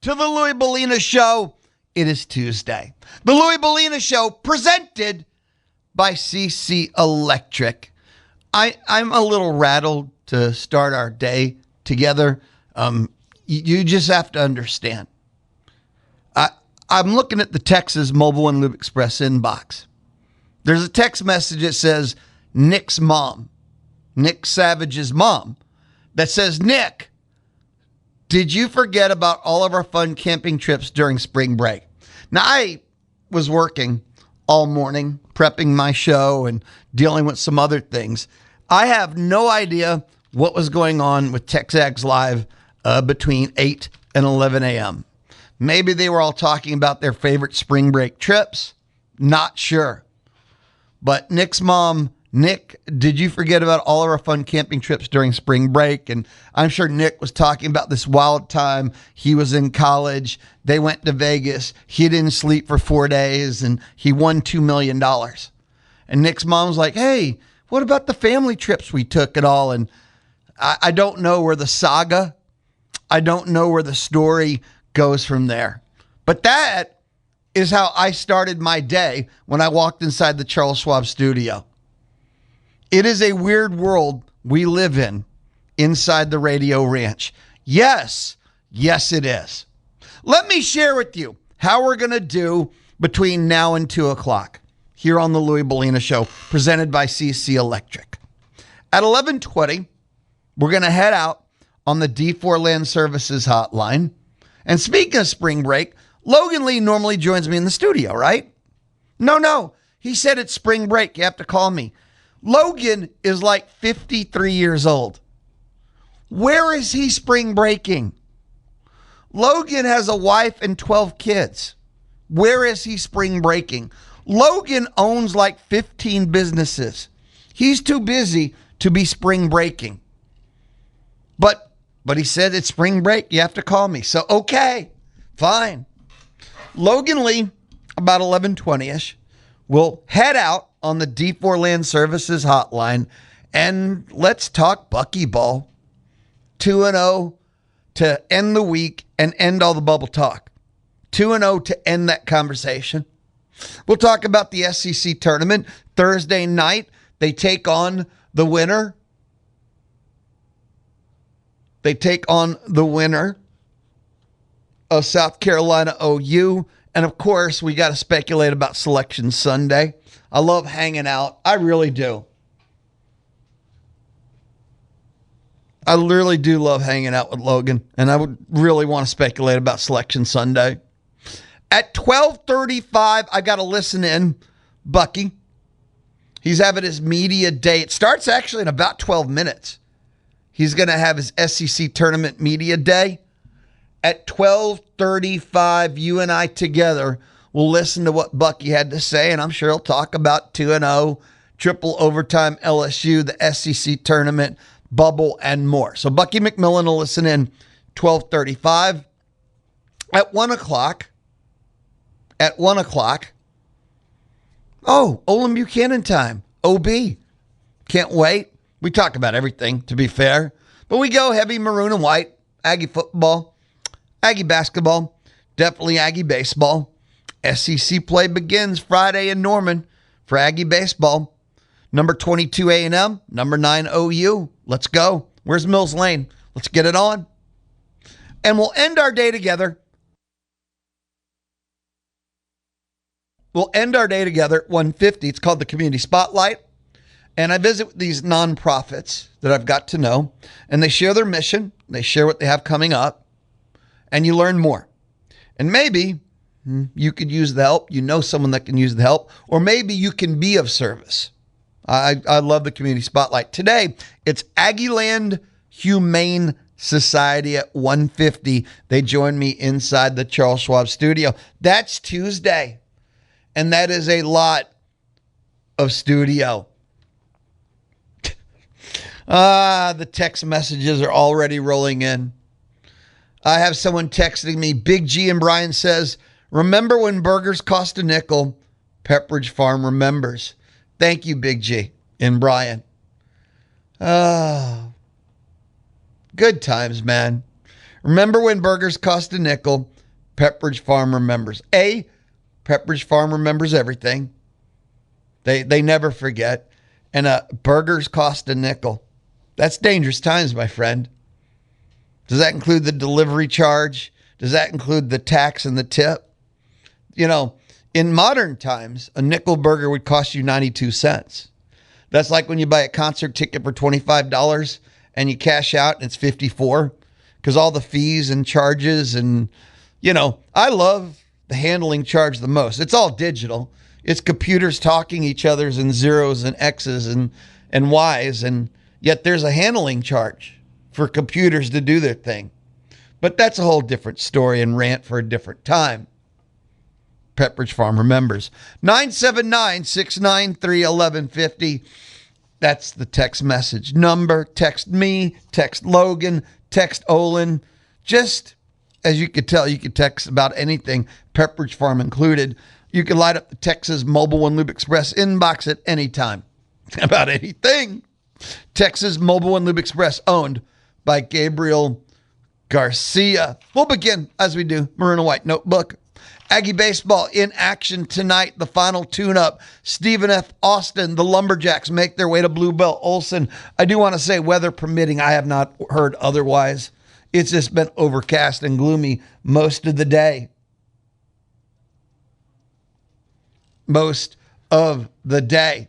to the Louie Bellina Show. It is Tuesday. The Louie Bellina Show presented by CC Electric. I'm a little rattled to start our day together. You just have to understand. I'm looking at the Texas Mobile and Lube Express inbox. There's a text message that says Nick's mom, Nick Savage's mom, that says, Nick, did you forget about all of our fun camping trips during spring break? Now, I was working all morning, prepping my show and dealing with some other things. I have no idea what was going on with TexAgs Live between 8 and 11 a.m. Maybe they were all talking about their favorite spring break trips. Not sure. But Nick's mom, Nick, did you forget about all of our fun camping trips during spring break? And I'm sure Nick was talking about this wild time. He was in college. They went to Vegas. He didn't sleep for 4 days and he won $2 million. And Nick's mom's like, hey, what about the family trips we took and all? And I don't know where the saga, I don't know where the story goes from there. But that is how I started my day when I walked inside the Charles Schwab studio. It is a weird world we live in inside the Radio Ranch. Yes, it is. Let me share with you how we're going to do between now and 2 o'clock here on the Louie Bellina Show, presented by CC Electric. At 11:20, we're going to head out on the D4 Land Services hotline. And speaking of spring break, Logan Lee normally joins me in the studio, right? No. He said it's spring break. You have to call me. Logan is like 53 years old. Where is he spring breaking? Logan has a wife and 12 kids. Where is he spring breaking? Logan owns like 15 businesses. He's too busy to be spring breaking. But he said it's spring break. You have to call me. So, okay, fine. Logan Lee, about 11:20-ish, will head out on the D4 Land Services hotline, and let's talk buckyball. 2-0 to end the week and end all the bubble talk. 2-0 to end that conversation. We'll talk about the SEC tournament. Thursday night, they take on the winner. They take on the winner of South Carolina OU. And of course, we got to speculate about Selection Sunday. I love hanging out. I really do. I really do love hanging out with Logan. And I would really want to speculate about Selection Sunday. At 12:35, I got to listen in. Bucky. He's having his media day. It starts actually in about 12 minutes. He's going to have his SEC tournament media day. At 12:35, you and I together will listen to what Bucky had to say, and I'm sure he'll talk about 2-0, triple overtime LSU, the SEC tournament, bubble, and more. So Bucky McMillan will listen in 12:35. At 1 o'clock, Olin Buchanan time, OB. Can't wait. We talk about everything, to be fair. But we go heavy maroon and white, Aggie football, Aggie basketball, definitely Aggie baseball. SEC play begins Friday in Norman for Aggie baseball. Number 22 A&M, number 9 OU. Let's go. Where's Mills Lane? Let's get it on. And we'll end our day together. We'll end our day together at 1:50. It's called the Community Spotlight. And I visit with these nonprofits that I've got to know, and they share their mission. They share what they have coming up, and you learn more. And maybe you could use the help. You know someone that can use the help, or maybe you can be of service. I love the Community Spotlight. Today, it's Aggieland Humane Society at 1:50. They join me inside the Charles Schwab studio. That's Tuesday, and that is a lot of studio. The text messages are already rolling in. I have someone texting me. Big G and Brian says, remember when burgers cost a nickel? Pepperidge Farm remembers. Thank you, Big G and Brian. Good times, man. Remember when burgers cost a nickel? Pepperidge Farm remembers. Pepperidge Farm remembers everything. They never forget. And burgers cost a nickel. That's dangerous times, my friend. Does that include the delivery charge? Does that include the tax and the tip? You know, in modern times, a nickel burger would cost you 92 cents. That's like when you buy a concert ticket for $25 and you cash out and it's 54 because all the fees and charges and, you know, I love the handling charge the most. It's all digital. It's computers talking each other's in zeros and X's and Y's, and yet there's a handling charge for computers to do their thing. But that's a whole different story and rant for a different time. Pepperidge Farm remembers. 979-693-1150. That's the text message number. Text me, text Logan, text Olin. Just as you could tell, you could text about anything, Pepperidge Farm included. You can light up the Texas Mobile and Lube Express inbox at any time about anything. Texas Mobile and Lube Express, owned by Gabriel Garcia. We'll begin, as we do, maroon and white notebook. Aggie Baseball in action tonight. The final tune-up. Stephen F. Austin, the Lumberjacks, make their way to Bluebell Olson. I do want to say, weather permitting, I have not heard otherwise. It's just been overcast and gloomy most of the day. Most of the day.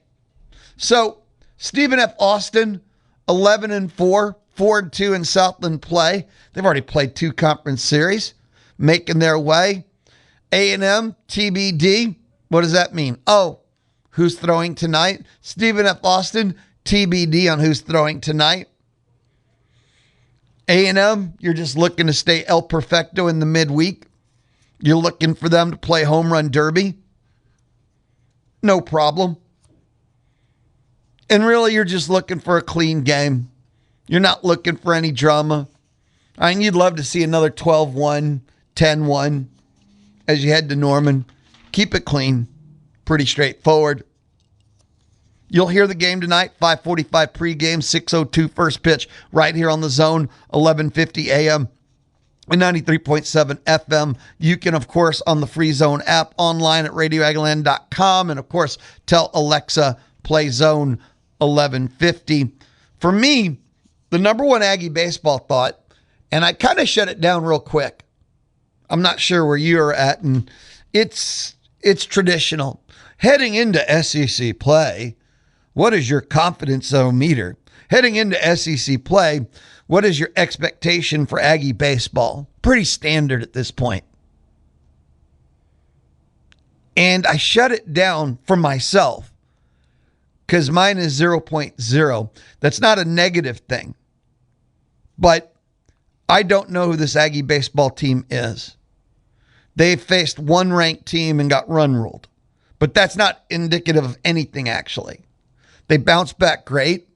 So, Stephen F. Austin, 11-4, 4-2 in Southland play. They've already played 2 conference series, making their way. A&M, TBD. What does that mean? Oh, who's throwing tonight? Stephen F. Austin, TBD on who's throwing tonight. A&M, you're just looking to stay El Perfecto in the midweek. You're looking for them to play home run derby. No problem. And really, you're just looking for a clean game. You're not looking for any drama. I mean, you'd love to see another 12-1, 10-1 as you head to Norman. Keep it clean. Pretty straightforward. You'll hear the game tonight, 5:45 pregame, 6:02 first pitch, right here on the Zone, 11:50 a.m. and 93.7 FM. You can, of course, on the Free Zone app, online at radioagaland.com, and, of course, tell Alexa, play Zone 1150. For me, the number one Aggie baseball thought, and I kind of shut it down real quick. I'm not sure where you're at, and it's traditional. Heading into SEC play, what is your confidence meter? Heading into SEC play, what is your expectation for Aggie baseball? Pretty standard at this point. And I shut it down for myself because mine is 0.0. That's not a negative thing. But I don't know who this Aggie baseball team is. They faced one ranked team and got run ruled. But that's not indicative of anything, actually. They bounced back great.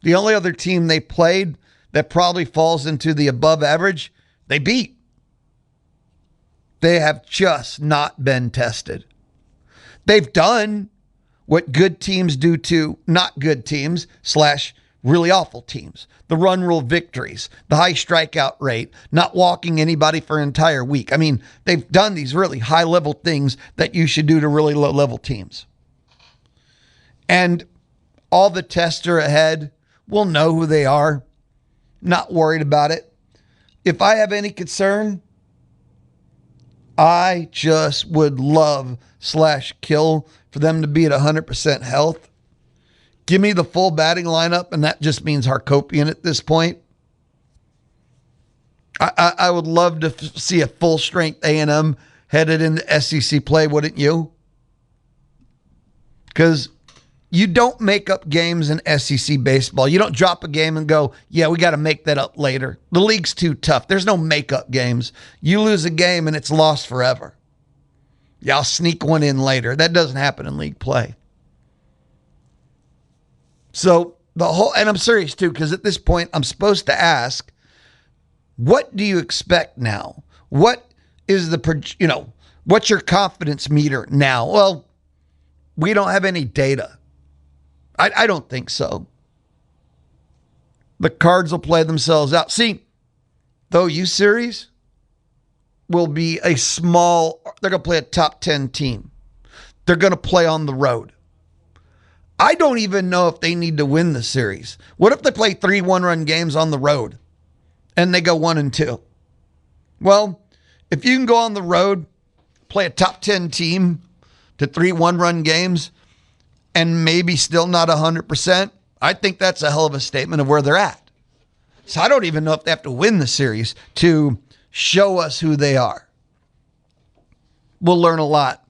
The only other team they played that probably falls into the above average, they beat. They have just not been tested. They've done what good teams do to not good teams / really awful teams. The run rule victories, the high strikeout rate, not walking anybody for an entire week. I mean, they've done these really high level things that you should do to really low level teams. And all the tests are ahead. We'll know who they are. Not worried about it. If I have any concern, I just would love / kill for them to be at 100% health. Give me the full batting lineup, and that just means Harkopian at this point. I would love to see a full-strength A&M headed into SEC play, wouldn't you? Because you don't make up games in SEC baseball. You don't drop a game and go, yeah, we got to make that up later. The league's too tough. There's no make-up games. You lose a game, and it's lost forever. Yeah, I'll sneak one in later. That doesn't happen in league play. So and I'm serious too, because at this point I'm supposed to ask, what do you expect now? What is what's your confidence meter now? Well, we don't have any data. I don't think so. The cards will play themselves out. See, The OU series will be they're going to play a top 10 team. They're going to play on the road. I don't even know if they need to win the series. What if they play 3 one-run games on the road and they go 1-2? Well, if you can go on the road, play a top 10 team to 3 one-run games and maybe still not 100%, I think that's a hell of a statement of where they're at. So I don't even know if they have to win the series to show us who they are. We'll learn a lot.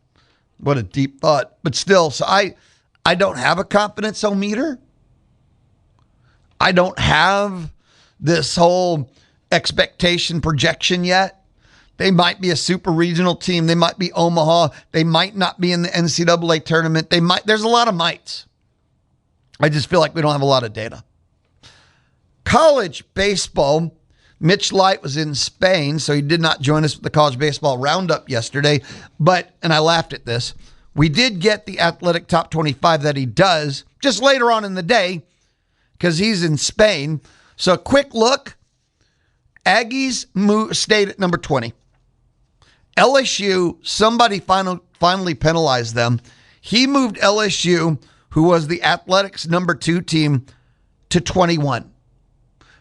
What a deep thought. But still, so I don't have a confidence-o-meter. I don't have this whole expectation projection yet. They might be a super regional team. They might be Omaha. They might not be in the NCAA tournament. There's a lot of mights. I just feel like we don't have a lot of data. College baseball, Mitch Light was in Spain, so he did not join us for the college baseball roundup yesterday. And I laughed at this, we did get the athletic top 25 that he does just later on in the day because he's in Spain. So quick look, Aggies stayed at number 20. LSU, somebody finally penalized them. He moved LSU, who was the athletics number 2 team, to 21.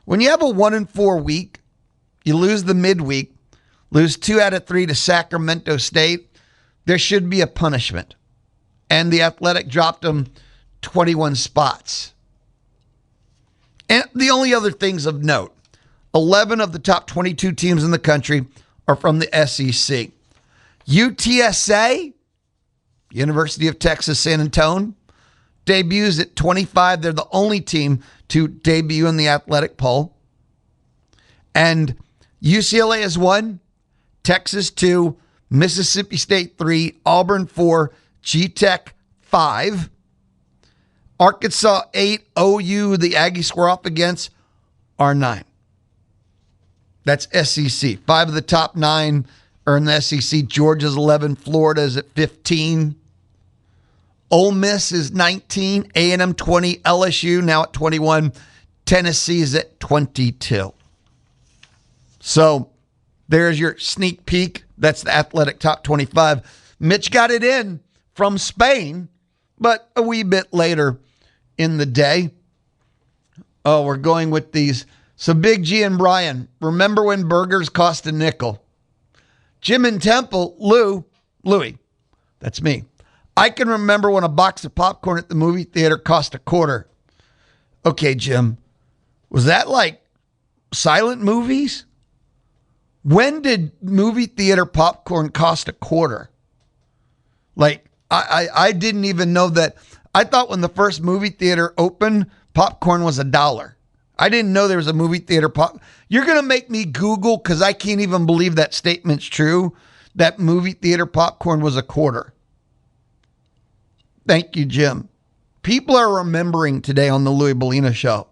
When you have a 1-4 week, you lose the midweek, lose 2 out of 3 to Sacramento State, there should be a punishment. And the athletic dropped them 21 spots. And the only other things of note, 11 of the top 22 teams in the country are from the SEC. UTSA, University of Texas San Antonio, debuts at 25. They're the only team to debut in the athletic poll. And UCLA is 1, Texas 2, Mississippi State 3, Auburn 4, G-Tech 5, Arkansas 8, OU, the Aggies square off against, are 9. That's SEC. 5 of the top 9 are in the SEC. Georgia's 11, Florida is at 15. Ole Miss is 19, A&M 20, LSU now at 21, Tennessee is at 22. So there's your sneak peek. That's the athletic top 25. Mitch got it in from Spain, but a wee bit later in the day. Oh, we're going with these. So Big G and Brian, remember when burgers cost a nickel? Jim and Temple, Louie, that's me. I can remember when a box of popcorn at the movie theater cost a quarter. Okay, Jim, was that like silent movies? When did movie theater popcorn cost a quarter? Like, I didn't even know that. I thought when the first movie theater opened, popcorn was $1. I didn't know there was a movie theater pop. You're going to make me Google, because I can't even believe that statement's true, that movie theater popcorn was a quarter. Thank you, Jim. People are remembering today on the Louie Bellina show.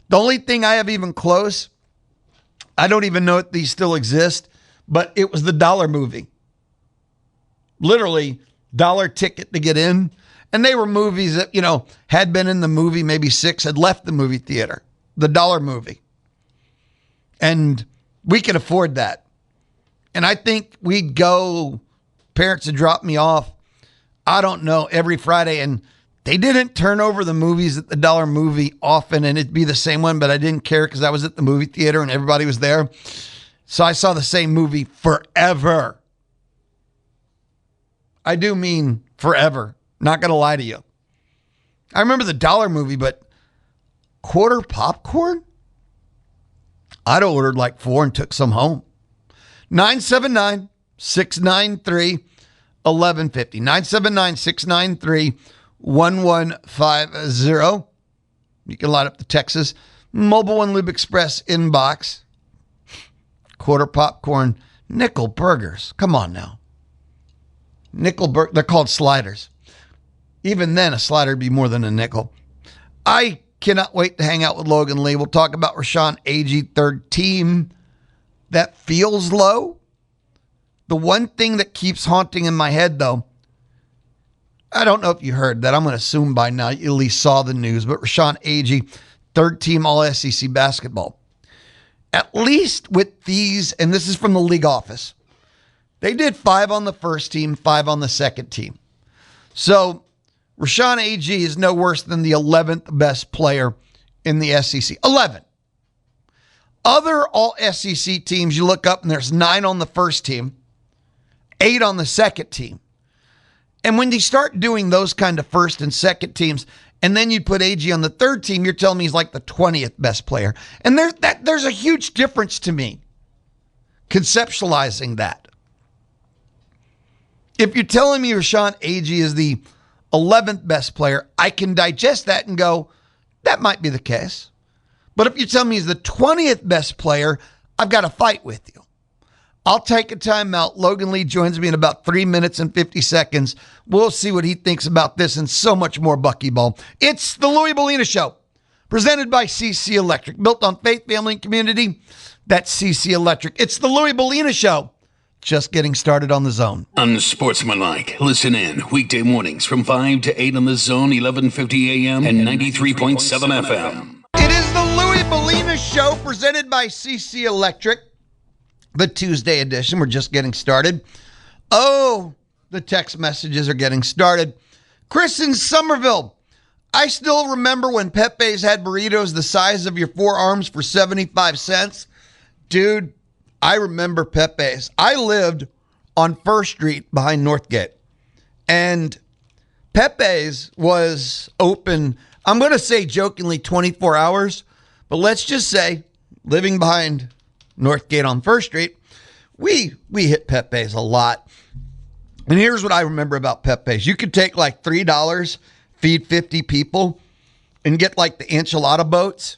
The only thing I have even close, I don't even know if these still exist, but it was the dollar movie. Literally, dollar ticket to get in. And they were movies that, had been in the movie, maybe 6, had left the movie theater. The dollar movie. And we could afford that. And I think we'd go, parents would drop me off, I don't know, every Friday. And they didn't turn over the movies at the dollar movie often, and it'd be the same one, but I didn't care because I was at the movie theater and everybody was there. So I saw the same movie forever. I do mean forever. Not going to lie to you. I remember the dollar movie, but quarter popcorn? I'd ordered like 4 and took some home. 979-693-1150. 979-693-1150. You can light up the Texas Mobile and Lube Express inbox. Quarter popcorn, nickel burgers. Come on now. Nickel burger. They're called sliders. Even then, a slider would be more than a nickel. I cannot wait to hang out with Logan Lee. We'll talk about Rashawn Agee, third team. That feels low. The one thing that keeps haunting in my head, though, I don't know if you heard that. I'm going to assume by now you at least saw the news, but Rashawn Agee, third team All-SEC basketball. at least with these, and this is from the league office, they did 5 on the first team, 5 on the second team. So Rashawn Agee is no worse than the 11th best player in the SEC. 11. Other all SEC teams, you look up and there's 9 on the first team, 8 on the second team. And when you start doing those kind of first and second teams, and then you put Agee on the third team, you're telling me he's like the 20th best player. And there's a huge difference to me conceptualizing that. If you're telling me Rashawn Agee is the 11th best player, I can digest that and go, that might be the case. But if you tell me he's the 20th best player, I've got to fight with you. I'll take a timeout. Logan Lee joins me in about 3 minutes and 50 seconds. We'll see what he thinks about this and so much more buckyball. It's the Louie Bellina Show, presented by CC Electric, built on faith, family, and community. That's CC Electric. It's the Louie Bellina Show, just getting started on the Zone. Unsportsmanlike. Listen in weekday mornings from 5 to 8 on the Zone, 1150 AM and 93.7 FM. It is the Louie Bellina Show, presented by CC Electric. The Tuesday edition. We're just getting started. Oh, the text messages are getting started. Chris in Somerville. I still remember when Pepe's had burritos the size of your forearms for 75 cents. Dude, I remember Pepe's. I lived on First Street behind Northgate. And Pepe's was open, I'm going to say jokingly 24 hours. But let's just say, living behind Northgate on First Street, we hit Pepe's a lot. And here's what I remember about Pepe's. You could take like $3, feed 50 people, and get like the enchilada boats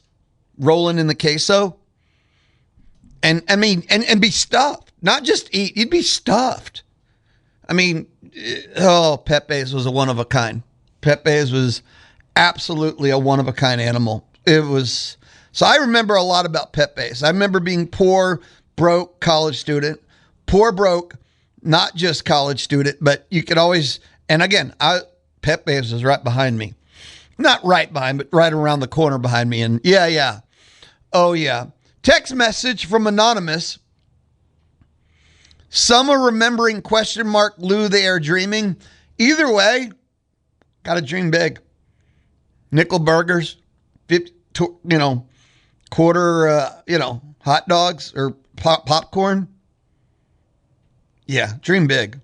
rolling in the queso. And I mean, and be stuffed. Not just eat, you'd be stuffed. I mean, Pepe's was a one of a kind. Pepe's was absolutely a one of a kind animal. It was. So I remember a lot about Pepe's. I remember being poor, broke college student. Poor, broke, not just college student, but you could always, and again, Pepe's was right behind me. Not right behind, but right around the corner behind me. And yeah. Oh, yeah. Text message from Anonymous. Some are remembering ? Lou, they are dreaming. Either way, got to dream big. Nickel burgers, 50, quarter, hot dogs or popcorn. Yeah, dream big.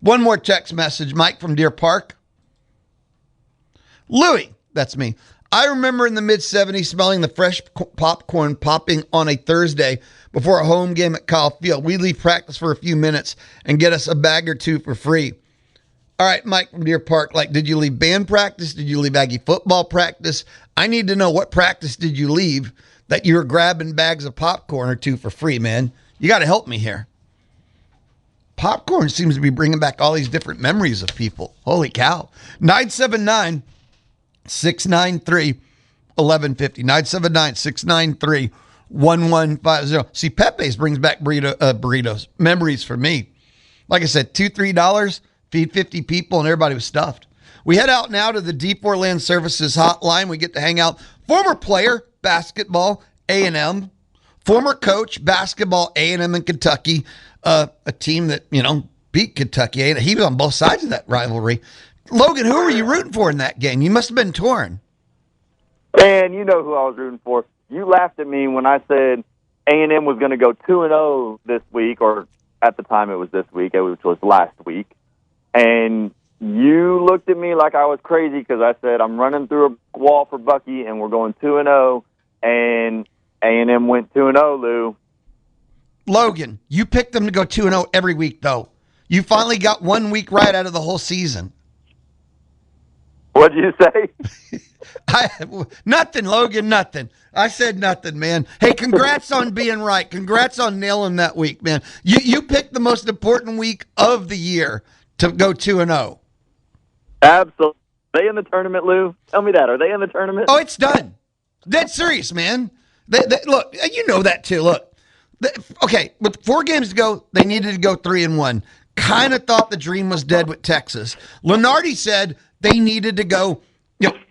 One more text message, Mike from Deer Park. Louie, that's me. I remember in the mid-'70s smelling the fresh popcorn popping on a Thursday before a home game at Kyle Field. We'd leave practice for a few minutes and get us a bag or two for free. All right, Mike from Deer Park, did you leave band practice? Did you leave Aggie football practice? I need to know, what practice did you leave that you were grabbing bags of popcorn or two for free, man? You got to help me here. Popcorn seems to be bringing back all these different memories of people. Holy cow. 979-693-1150. 979-693-1150. See, Pepe's brings back burritos. Memories for me. Like I said, $2-3, feed 50 people, and everybody was stuffed. We head out now to the D4 Land Services hotline. We get to hang out. Former player, basketball, A&M. Former coach, basketball, A&M in Kentucky. A team that, beat Kentucky. He was on both sides of that rivalry. Logan, who were you rooting for in that game? You must have been torn. Man, you know who I was rooting for. You laughed at me when I said A&M was going to go 2-0 this week, or at the time it was this week, which was last week. And you looked at me like I was crazy because I said I'm running through a wall for Bucky and we're going 2-0, and A&M went 2-0, Lou. Logan, you picked them to go 2-0 every week, though. You finally got 1 week right out of the whole season. What'd you say? Nothing, Logan, nothing. I said nothing, man. Hey, congrats on being right. Congrats on nailing that week, man. You picked the most important week of the year to go 2-0. Absolutely. Are they in the tournament, Lou? Tell me that. Are they in the tournament? Oh, it's done. Dead serious, man. Look, you know that too. Look. Okay, with 4 games to go, they needed to go 3-1. Kind of thought the dream was dead with Texas. Lenardi said they needed to go,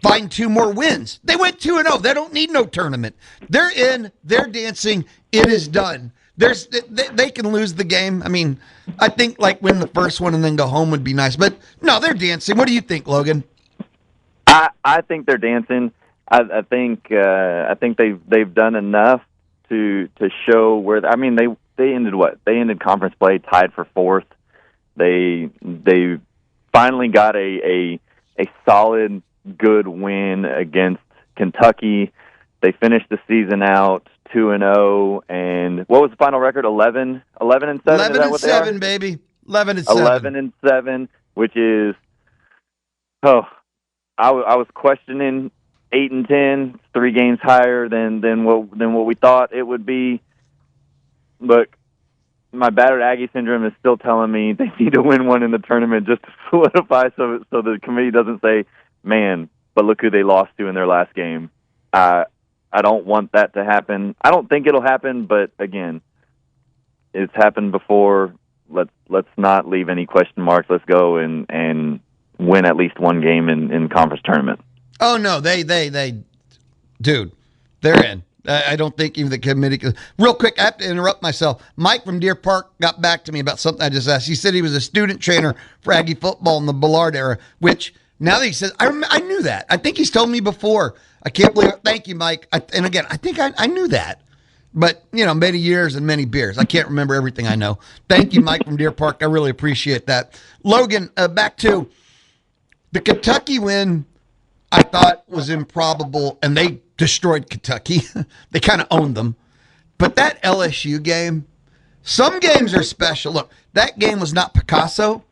find 2 more wins. They went 2-0. They don't need no tournament. They're in. They're dancing. It is done. They can lose the game. I mean, I think like win the first one and then go home would be nice. But no, they're dancing. What do you think, Logan? I think they're dancing. I think they've done enough to show where. I mean, they ended what? They ended conference play tied for 4th. They finally got a solid, good win against Kentucky. They finished the season out 2-0, and what was the final record? 11-7. 11-7, baby. 11-7. 11-7, which is I was questioning 8-10, 3 games higher than what we thought it would be. Look, my battered Aggie syndrome is still telling me they need to win one in the tournament just to solidify so the committee doesn't say, man, but look who they lost to in their last game. I don't want that to happen. I don't think it'll happen, but again, it's happened before. Let's not leave any question marks. Let's go and win at least one game in conference tournament. Oh no, dude, they're in. I don't think even the committee. Real quick, I have to interrupt myself. Mike from Deer Park got back to me about something I just asked. He said he was a student trainer for Aggie football in the Ballard era, which now that he says, I knew that. I think he's told me before. I can't believe it. Thank you, Mike. And again, I think I knew that. But, many years and many beers. I can't remember everything I know. Thank you, Mike from Deer Park. I really appreciate that. Logan, back to the Kentucky win, I thought was improbable, and they destroyed Kentucky. They kind of owned them. But that LSU game, some games are special. Look, that game was not Picasso.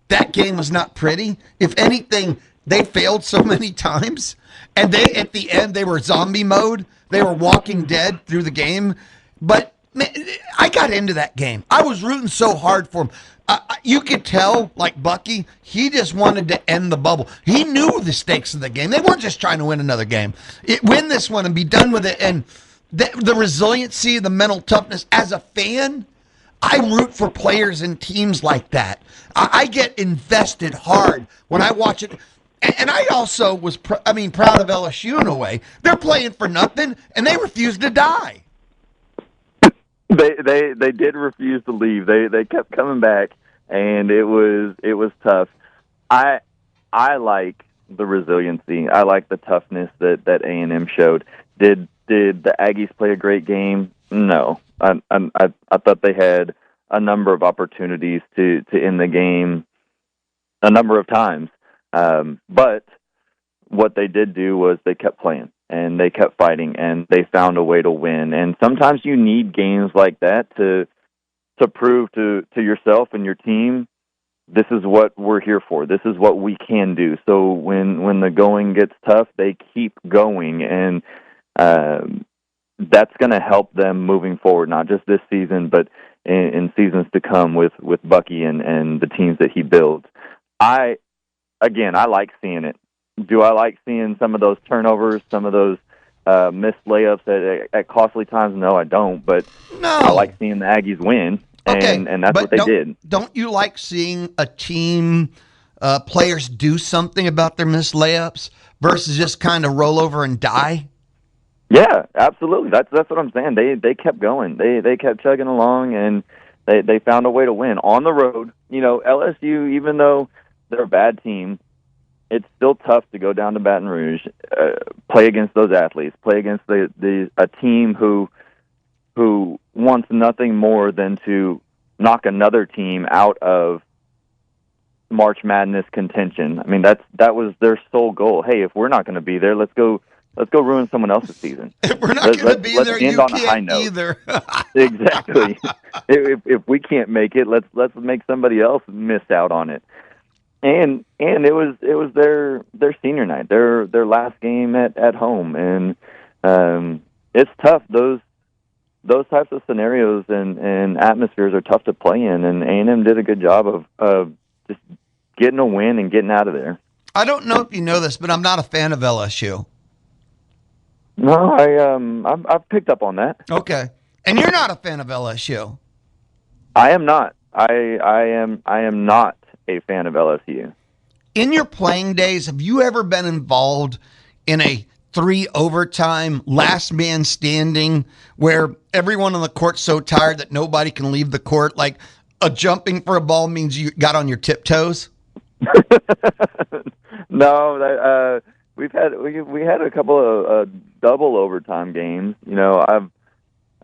That game was not pretty. If anything, they failed so many times. And at the end, they were zombie mode. They were walking dead through the game. But man, I got into that game. I was rooting so hard for him. You could tell, like Bucky, he just wanted to end the bubble. He knew the stakes of the game. They weren't just trying to win another game. Win this one and be done with it. And the resiliency, the mental toughness. As a fan, I root for players and teams like that. I get invested hard when I watch it. And I also was, proud of LSU in a way. They're playing for nothing, and they refuse to die. They did refuse to leave. They kept coming back, and it was tough. I like the resiliency. I like the toughness that A&M showed. Did the Aggies play a great game? No. I thought they had a number of opportunities to end the game a number of times. But what they did do was they kept playing and they kept fighting and they found a way to win. And sometimes you need games like that to prove to yourself and your team, this is what we're here for. This is what we can do. So when the going gets tough, they keep going, and that's going to help them moving forward, not just this season, but in seasons to come with Bucky and the teams that he builds. I like seeing it. Do I like seeing some of those turnovers, some of those missed layups at costly times? No, I don't. But no. I like seeing the Aggies win, and that's what they did. Don't you like seeing a team, players do something about their missed layups versus just kind of roll over and die? Yeah, absolutely. That's what I'm saying. They kept going. They kept chugging along, and they found a way to win on the road. LSU, even though they're a bad team, it's still tough to go down to Baton Rouge, play against those athletes, play against a team who wants nothing more than to knock another team out of March Madness contention. I mean, that was their sole goal. Hey, if we're not going to be there, let's go ruin someone else's season. If we're not going to be there, you can't either. Exactly. If we can't make it, let's make somebody else miss out on it. And it was their senior night, their last game at home, and it's tough. Those types of scenarios and atmospheres are tough to play in, and A&M did a good job of just getting a win and getting out of there. I don't know if you know this, but I'm not a fan of LSU. No, I've picked up on that. Okay, and you're not a fan of LSU. I am not. I am not a fan of LSU. In your playing days, have you ever been involved in a 3 overtime last man standing where everyone on the court's so tired that nobody can leave the court? Like a jumping for a ball means you got on your tiptoes? No, we had a couple of double overtime games. You know,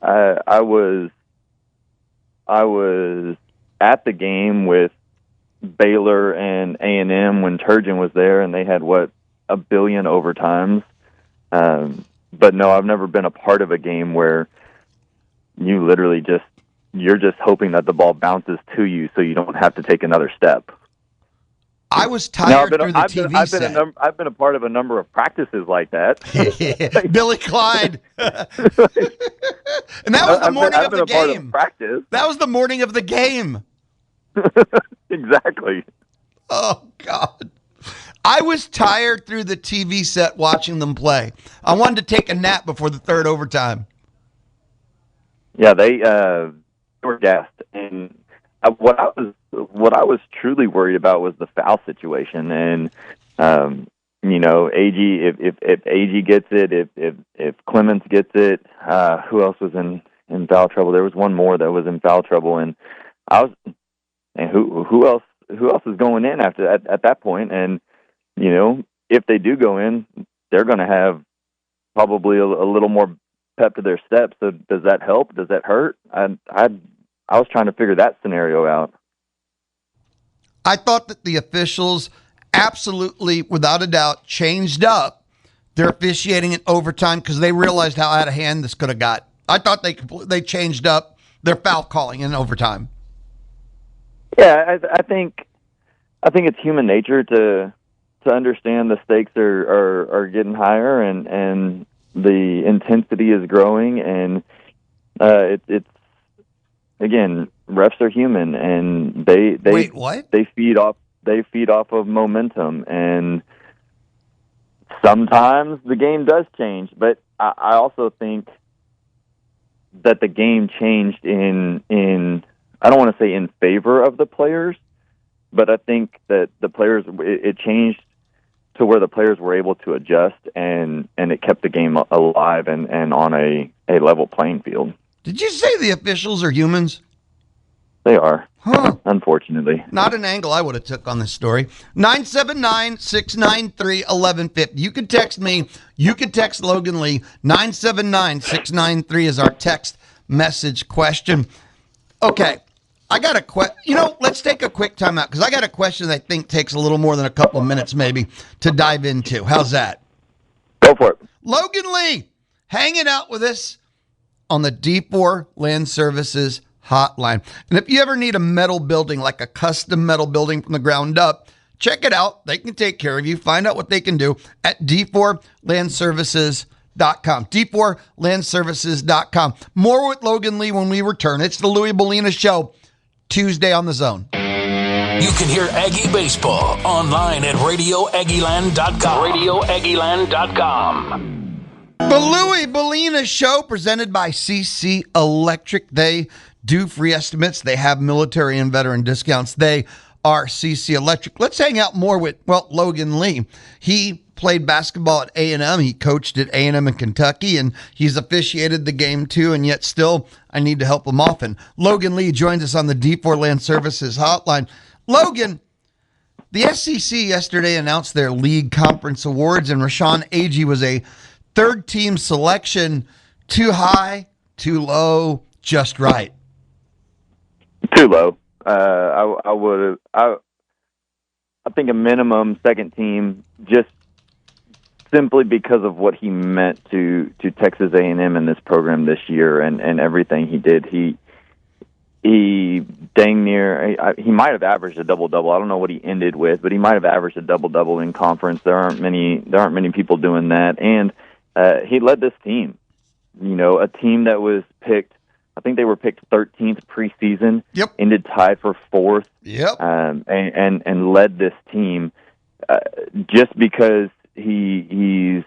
I was at the game with Baylor and A&M when Turgeon was there, and they had a billion overtimes. But no, I've never been a part of a game where you literally you're just hoping that the ball bounces to you so you don't have to take another step. I was tired through the TV set. I've been a part of a number of practices like that. Billy Clyde. And that was the morning of the game. That was the morning of the game. Exactly. Oh, God. I was tired through the TV set watching them play. I wanted to take a nap before the third overtime. Yeah, they were gassed. And what I was truly worried about was the foul situation. And, you know, Agee, if Agee gets it, if Clemens gets it, who else was in foul trouble? There was one more that was in foul trouble. And who else is going in at that point? And, you know, if they do go in, they're going to have probably a little more pep to their steps. So does that help? Does that hurt? I was trying to figure that scenario out. I thought that the officials absolutely, without a doubt, changed up their officiating in overtime because they realized how out of hand this could have got. I thought they changed up their foul calling in overtime. Yeah, I think it's human nature to understand the stakes are getting higher and the intensity is growing, and it's again, refs are human, and they wait, what? They feed off of momentum, and sometimes the game does change. But I also think that the game changed in I don't want to say in favor of the players, but I think that the players, it changed to where the players were able to adjust, and it kept the game alive and on a level playing field. Did you say the officials are humans? They are, huh. Unfortunately. Not an angle I would have took on this story. 979-693-1150. You can text me. You can text Logan Lee. 979-693 is our text message question. Okay. I got a question. You know, let's take a quick time out because I got a question that I think takes a little more than a couple of minutes maybe to dive into. How's that? Go for it. Logan Lee hanging out with us on the D4 Land Services hotline. And if you ever need a metal building, like a custom metal building from the ground up, check it out. They can take care of you. Find out what they can do at D4landservices.com. D4landservices.com. More with Logan Lee when we return. It's the Louie Bellina Show. Tuesday on the Zone. You can hear Aggie Baseball online at RadioAggieland.com. RadioAggieland.com. The Louie Bellina Show presented by CC Electric. They do free estimates. They have military and veteran discounts. They are CC Electric. Let's hang out more with, Logan Lee. He played basketball at A&M. He coached at A&M in Kentucky, and he's officiated the game too, and yet still I need to help him often. Logan Lee joins us on the D4 Land Services hotline. Logan, the SEC yesterday announced their league conference awards, and Rashawn Agee was a third-team selection. Too high, too low, just right? Too low. I think a minimum second team, just simply because of what he meant to Texas A&M in this program this year and everything he did. He dang near, he might have averaged a double-double. I don't know what he ended with, but he might have averaged a double-double in conference. There aren't many people doing that. And he led this team, a team that was picked, I think they were picked 13th preseason, yep, ended tied for 4th, yep, and led this team just because he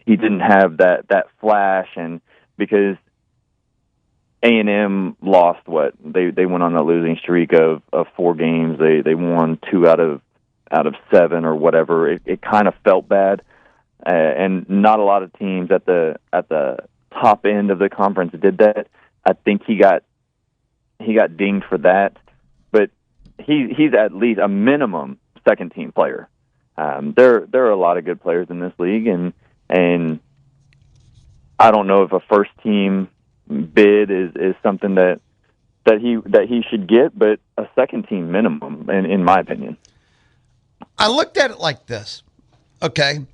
didn't have that flash, and because A&M lost they went on a losing streak of 4 games. They won 2 out of out of 7 or whatever. It kind of felt bad, and not a lot of teams at the top end of the conference did that. I think he got dinged for that, but he's at least a minimum second team player. There are a lot of good players in this league, and I don't know if a first team bid is something that he should get, but a second team minimum, in my opinion. I looked at it like this. Okay.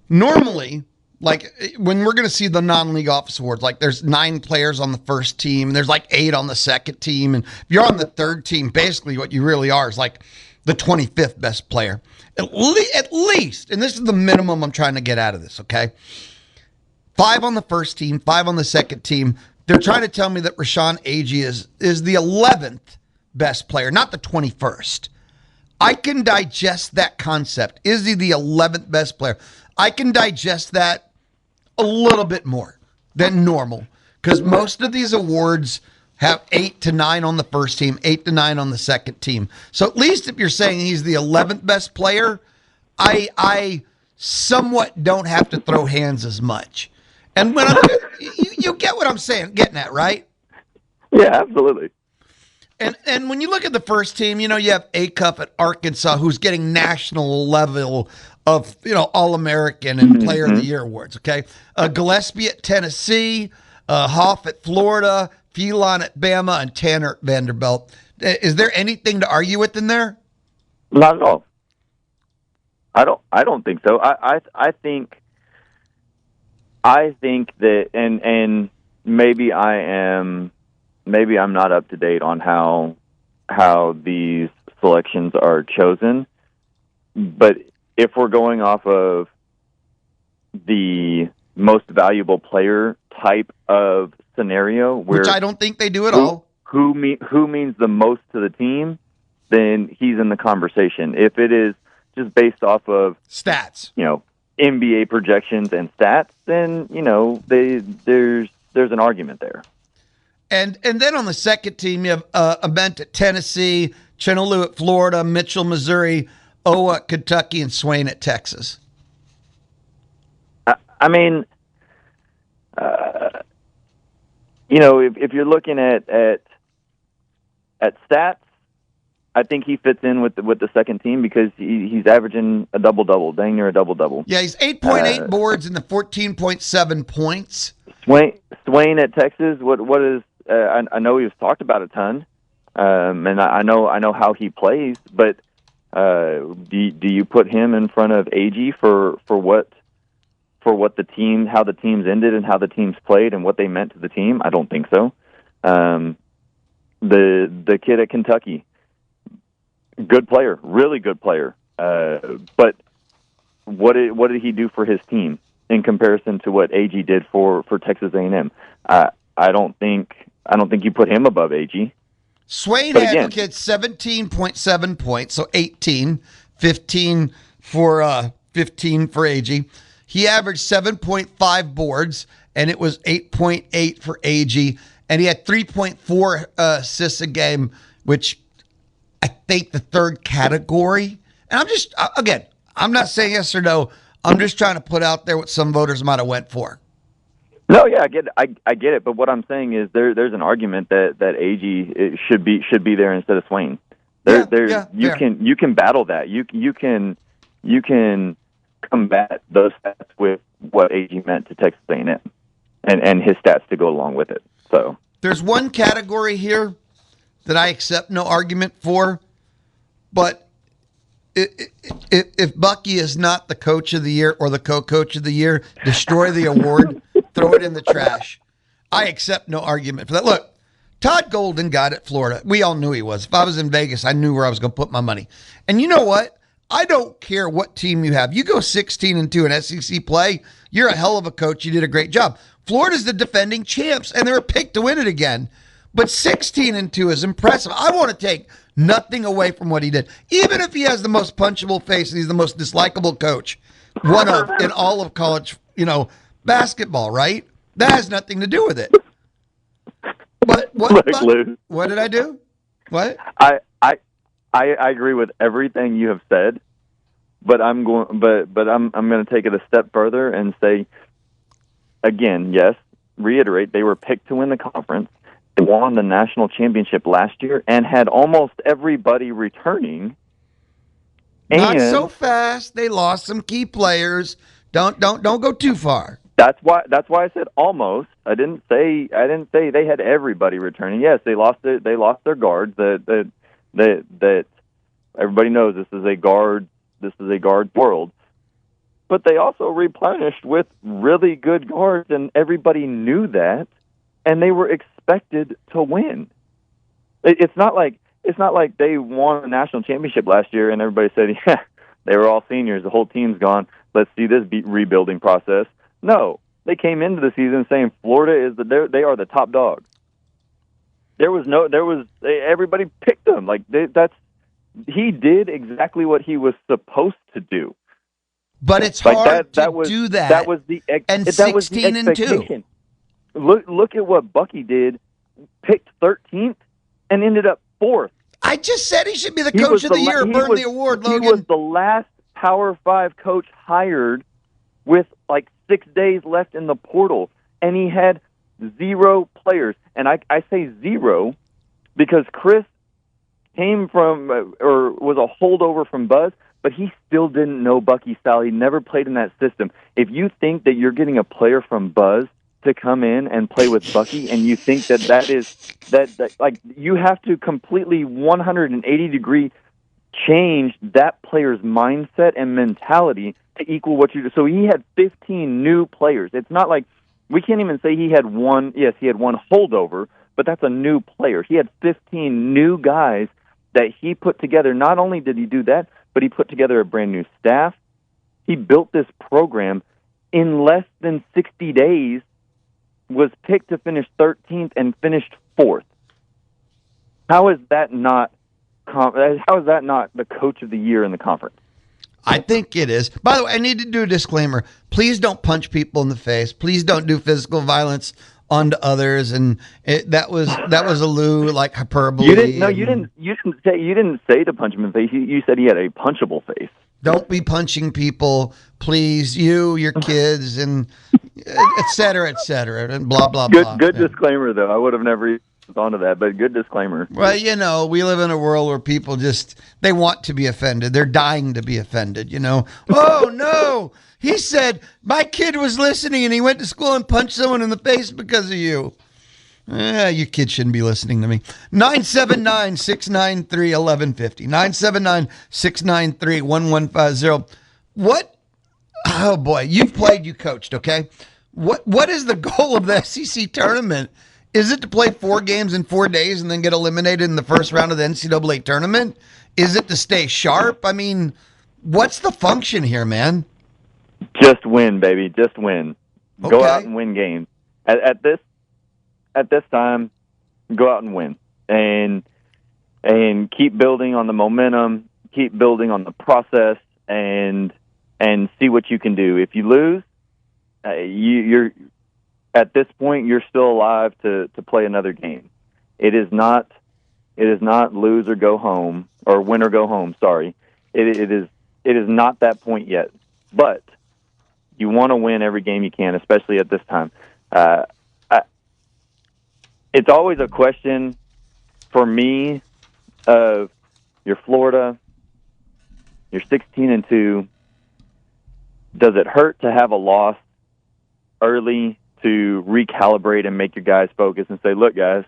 Normally, like when we're going to see the non-league office awards, like there's 9 players on the first team, and there's like 8 on the second team. And if you're on the third team, basically what you really are is like the 25th best player. At least, and this is the minimum I'm trying to get out of this, okay? 5 on the first team, 5 on the second team. They're trying to tell me that Rashawn Agee is the 11th best player, not the 21st. I can digest that concept. Is he the 11th best player? I can digest that a little bit more than normal, because most of these awards have 8 to 9 on the first team, 8 to 9 on the second team. So at least if you're saying he's the 11th best player, I somewhat don't have to throw hands as much. And when you get what I'm saying, getting at, right? Yeah, absolutely. And when you look at the first team, you have A-Cup at Arkansas, who's getting national level of, All-American and Player of the Year awards, okay? Gillespie at Tennessee, Hoff at Florida, Phelan at Bama, and Tanner at Vanderbilt. Is there anything to argue with in there? Not at all. I don't think so. I think that, and maybe I'm not up to date on how these selections are chosen, but if we're going off of the most valuable player type of scenario, which I don't think they do at all, who means the most to the team, then he's in the conversation. If it is just based off of stats, NBA projections and stats, then there's an argument there. And then on the second team, you have Ament at Tennessee, Chenalou at Florida, Mitchell, Missouri, Owa at Kentucky, and Swain at Texas. If you're looking at stats, I think he fits in with the second team because he's averaging a double-double, dang near a double-double. Yeah, he's 8.8 boards and the 14.7 points. Swain at Texas, what is? I know he was talked about a ton, and I know how he plays. But do you put him in front of Agee for what the team, how the teams ended and how the teams played and what they meant to the team? I don't think so. The kid at Kentucky, good player, really good player. But what did he do for his team in comparison to what Agee did for Texas A&M? I don't think you put him above Agee. Swain had 17.7 points, so 18, 15 for Agee. He averaged 7.5 boards, and it was 8.8 for Agee, and he had 3.4 assists a game, which I think the third category. And I'm not saying yes or no. I'm just trying to put out there what some voters might have went for. No, yeah, I get it. But what I'm saying is there's an argument that Agee should be there instead of Swain. You can battle that. You can combat those stats with what Agee meant to Texas A&M and his stats to go along with it. So there's one category here that I accept no argument for, but if Bucky is not the coach of the year or the co-coach of the year, destroy the award, throw it in the trash. I accept no argument for that. Look, Todd Golden got it, Florida. We all knew he was. If I was in Vegas, I knew where I was going to put my money. And you know what? I don't care what team you have. You go 16-2 in SEC play, you're a hell of a coach. You did a great job. Florida's the defending champs, and they're a pick to win it again. But 16-2 is impressive. I want to take nothing away from what he did. Even if he has the most punchable face and he's the most dislikable coach, one of in all of college, basketball, right? That has nothing to do with it. What did I do? What? I agree with everything you have said, but I'm going to take it a step further and say again, yes, reiterate, they were picked to win the conference. They won the national championship last year and had almost everybody returning. Not so fast. They lost some key players. Don't go too far. That's why I said almost. I didn't say they had everybody returning. Yes, they lost their guards. That everybody knows this is a guard world. But they also replenished with really good guards, and everybody knew that, and they were expected to win. It's not like they won a national championship last year and everybody said, yeah, they were all seniors, the whole team's gone, let's see this rebuilding process. No, they came into the season saying Florida they are the top dog. Everybody picked them. Like he did exactly what he was supposed to do. But it's hard to do that. That was the and that 16 was the and 2. Look at what Bucky did. Picked 13th and ended up 4th. I just said he should be the coach of the year. Burn the award, Logan. He was the last Power 5 coach hired with like 6 days left in the portal, and he had 0 players. And I say 0 because Chris came from or was a holdover from Buzz, but he still didn't know Bucky's style. He never played in that system. If you think that you're getting a player from Buzz to come in and play with Bucky, and you think that like you have to completely 180-degree change that player's mindset and mentality to equal what you do. So he had 15 new players. It's not like we can't even say he had one. Yes, he had one holdover, but that's a new player. He had 15 new guys that he put together. Not only did he do that, but he put together a brand new staff. He built this program in less than 60 days, was picked to finish 13th and finished 4th. How is that not the coach of the year in the conference? I think it is. By the way, I need to do a disclaimer. Please don't punch people in the face. Please don't do physical violence onto others. And that was a Lou like hyperbole. You didn't say to punch him in the face. You said he had a punchable face. Don't be punching people, please. Your kids, and et cetera, and blah, blah, blah. Good disclaimer, though. I would have never gone to that, but good disclaimer. Well, we live in a world where people they want to be offended. They're dying to be offended, Oh, no. He said, my kid was listening, and he went to school and punched someone in the face because of you. You kids shouldn't be listening to me. 979-693-1150. 979-693-1150. What? Oh, boy. You've played, you coached, okay? What is the goal of the SEC tournament? Is it to play 4 games in 4 days and then get eliminated in the first round of the NCAA tournament? Is it to stay sharp? I mean, what's the function here, man? Just win, baby. Just win. Okay. Go out and win games. At this time, go out and win, and keep building on the momentum, keep building on the process, and see what you can do. If you lose, you're at this point you're still alive to play another game. It is not lose or go home or win or go home. Sorry, it is not that point yet. But you want to win every game you can, especially at this time. It's always a question for me of you're Florida, you're 16 and 2. Does it hurt to have a loss early to recalibrate and make your guys focus and say, look, guys,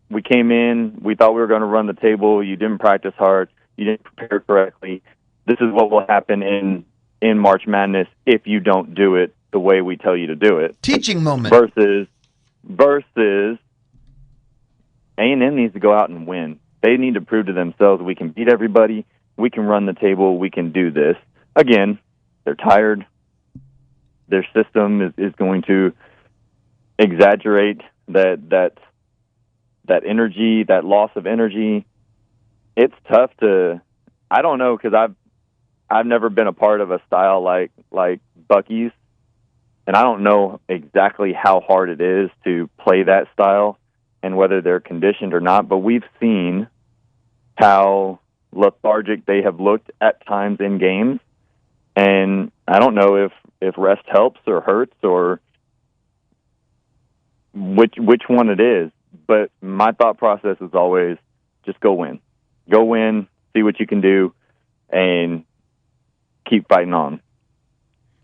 we came in, we thought we were going to run the table, you didn't practice hard, you didn't prepare correctly. This is what will happen in March Madness if you don't do it the way we tell you to do it. Teaching moment. Versus A&M needs to go out and win. They need to prove to themselves we can beat everybody, we can run the table, we can do this. Again, they're tired. Their system is going to exaggerate that energy, that loss of energy. It's tough to, I don't know, because I've never been a part of a style like Bucky's, and I don't know exactly how hard it is to play that style and whether they're conditioned or not. But we've seen how lethargic they have looked at times in games. And I don't know if rest helps or hurts or which one it is. But my thought process is always just go win. Go win, see what you can do, and keep fighting on.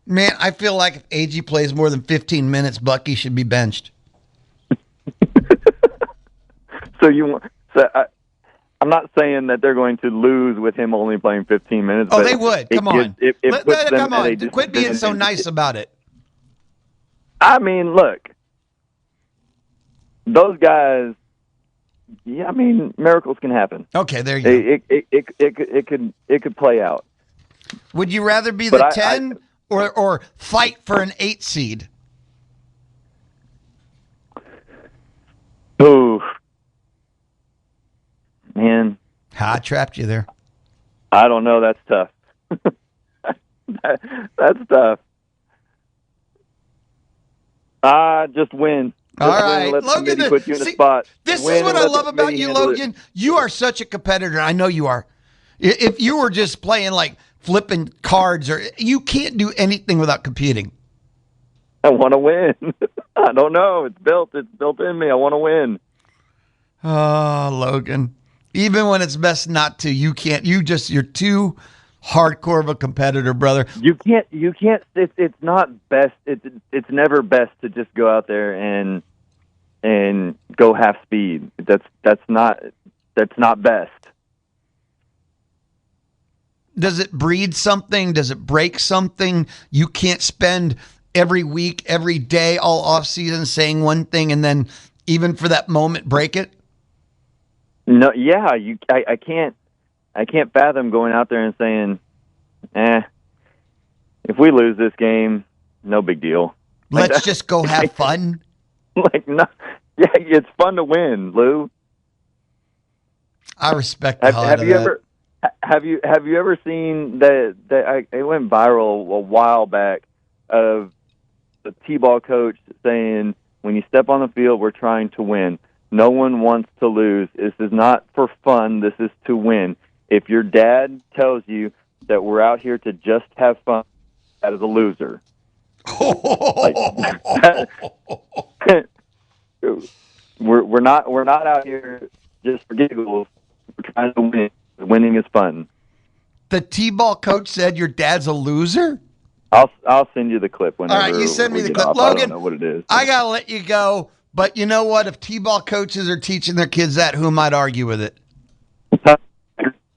Man, I feel like if Agee plays more than 15 minutes, Bucky should be benched. I'm not saying that they're going to lose with him only playing 15 minutes. Oh, they would. Come on. Come on. Quit being so nice about it. I mean, look, those guys. Yeah, I mean, miracles can happen. Okay, there you go. It could play out. Would you rather be the 10 or fight for an 8 seed? Ooh. Man. I trapped you there. I don't know. That's tough. That's tough. Just win. All right. Logan, put you in a spot. This is what I love about you, Logan. You are such a competitor. I know you are. If you were just playing like flipping cards, or you can't do anything without competing. I want to win. I don't know. It's built in me. I want to win. Oh, Logan. Even when it's best not to, you can't. You're too hardcore of a competitor, brother. You can't. It's not best. It's never best to just go out there and go half speed. That's not best. Does it breed something? Does it break something? You can't spend every week, every day, all off season saying one thing and then even for that moment break it? No, yeah, I can't fathom going out there and saying, if we lose this game, no big deal. Let's just go have fun. No, yeah, it's fun to win, Lou. I respect the hell out of that. Have you ever seen that it went viral a while back of the T-ball coach saying, when you step on the field, we're trying to win. No one wants to lose. This is not for fun. This is to win. If your dad tells you that we're out here to just have fun, that is a loser. We're not out here just for giggles. We're trying to win. Winning is fun. The T-ball coach said your dad's a loser? I'll send you the clip whenever. All right, you send me the clip. Off. Logan, I don't know what it is. I got to let you go. But you know what? If T-ball coaches are teaching their kids that, who might argue with it?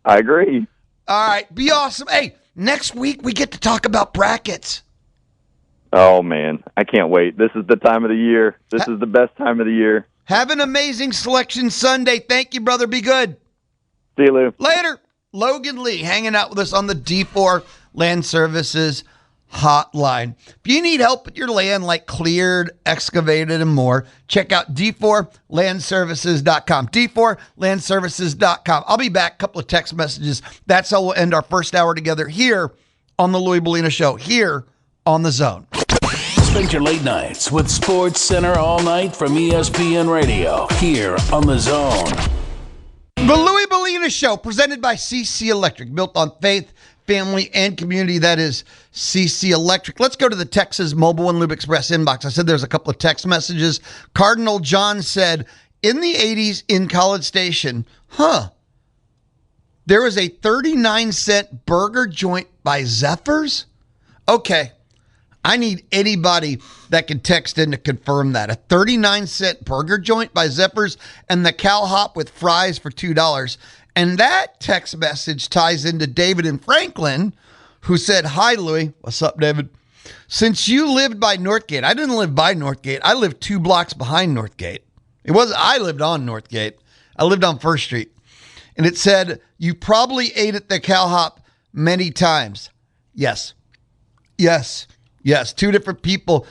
I agree. All right, be awesome. Hey, next week we get to talk about brackets. Oh, man. I can't wait. This is the time of the year. This is the best time of the year. Have an amazing Selection Sunday. Thank you, brother. Be good. See you, Lou. Later. Logan Lee hanging out with us on the D4 Land Services hotline. If you need help with your land, like cleared, excavated, and more, check out d4landservices.com. d4landservices.com. I'll be back. A couple of text messages. That's how we'll end our first hour together here on the Louie Bellina Show, here on The Zone. Spend your late nights with Sports Center all night from ESPN Radio, here on The Zone. The Louie Bellina Show, presented by CC Electric, built on faith, family, and community. That is CC Electric. Let's go to the Texas Mobile and Lube Express inbox. I said there's a couple of text messages. Cardinal John said, in the 80s in College Station, there was a 39-cent burger joint by Zephyrs? Okay. I need anybody that can text in to confirm that. A 39-cent burger joint by Zephyrs and the cow hop with fries for $2. And that text message ties into David in Franklin, who said, hi, Louie. What's up, David? Since you lived by Northgate, I didn't live by Northgate. I lived 2 blocks behind Northgate. I lived on Northgate. I lived on First Street. And it said, you probably ate at the cow hop many times. Yes. 2 different people.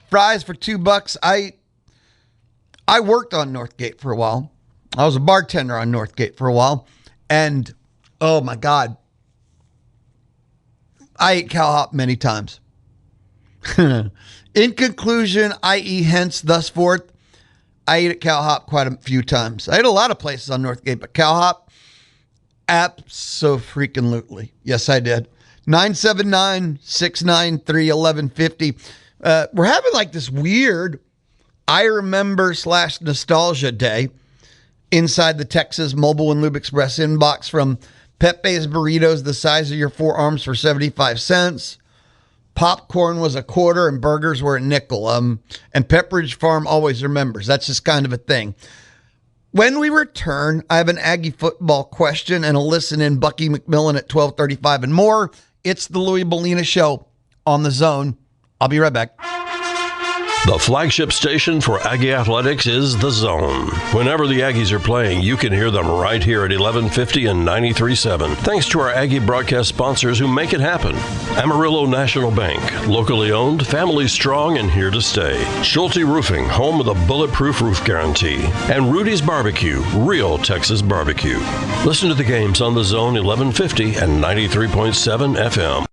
Fries for $2. I worked on Northgate for a while. I was a bartender on Northgate for a while. And, oh my God, I ate cow hop many times. In conclusion, i.e. hence, thus forth, I ate at cow hop quite a few times. I ate a lot of places on Northgate, but cow hop, Abso-freaking-lutely. Yes, I did. 979-693-1150. We're having like this weird I remember / nostalgia day inside the Texas Mobile and Lube Express inbox, from Pepe's burritos the size of your forearms for 75 cents. Popcorn was $0.25 and burgers were $0.05. And Pepperidge Farm always remembers. That's just kind of a thing. When we return, I have an Aggie football question and a listen in Bucky McMillan at 12:35 and more. It's the Louie Bellina Show on The Zone. I'll be right back. The flagship station for Aggie Athletics is The Zone. Whenever the Aggies are playing, you can hear them right here at 1150 and 93.7. Thanks to our Aggie broadcast sponsors who make it happen. Amarillo National Bank, locally owned, family strong, and here to stay. Schulte Roofing, home of the bulletproof roof guarantee. And Rudy's Barbecue, real Texas barbecue. Listen to the games on The Zone 1150 and 93.7 FM.